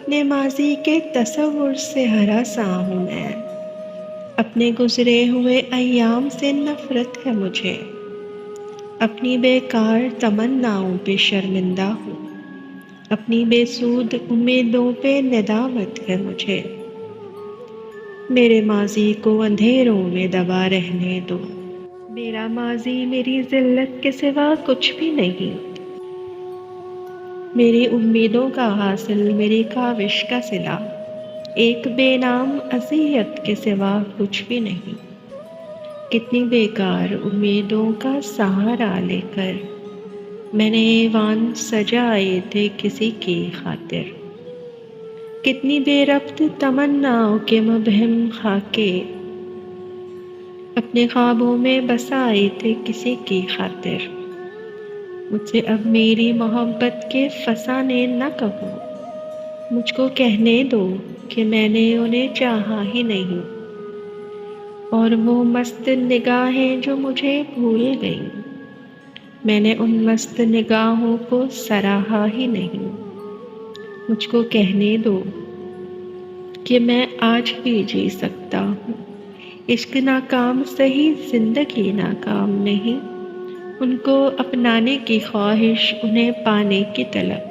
اپنے ماضی کے تصور سے ہراساں ہوں میں، اپنے گزرے ہوئے ایام سے نفرت ہے مجھے، اپنی بیکار تمناؤں پہ شرمندہ ہوں، اپنی بے سود امیدوں پہ ندامت ہے مجھے۔ میرے ماضی کو اندھیروں میں دبا رہنے دو، میرا ماضی میری ذلت کے سوا کچھ بھی نہیں، میری امیدوں کا حاصل میری کاوش کا صلہ ایک بے نام اذیت کے سوا کچھ بھی نہیں۔ کتنی بیکار امیدوں کا سہارا لے کر میں نے ایوان سجائے تھے کسی کی خاطر، کتنی بے ربط تمناؤں کے مبہم خاکے اپنے خوابوں میں بسائے تھے کسی کی خاطر۔ مجھ سے اب میری محبت کے فسانے نہ کہو، مجھ کو کہنے دو کہ میں نے انہیں چاہا ہی نہیں، اور وہ مست نگاہیں جو مجھے بھول گئیں، میں نے ان مست نگاہوں کو سراہا ہی نہیں۔ مجھ کو کہنے دو کہ میں آج بھی جی سکتا ہوں، عشق ناکام سہی زندگی ناکام نہیں، ان کو اپنانے کی خواہش انہیں پانے کی طلب،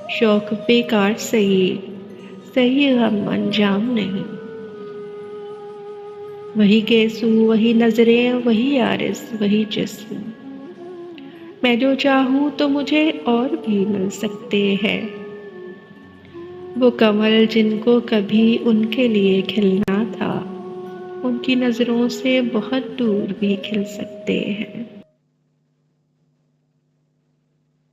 شوق بیکار سہی غم انجام نہیں۔ وہی گیسو وہی نظریں وہی عارض وہی جسم، میں جو چاہوں تو مجھے اور بھی مل سکتے ہیں، وہ کمل جن کو کبھی ان کے لیے کھلنا تھا ان کی نظروں سے بہت دور بھی کھل سکتے ہیں۔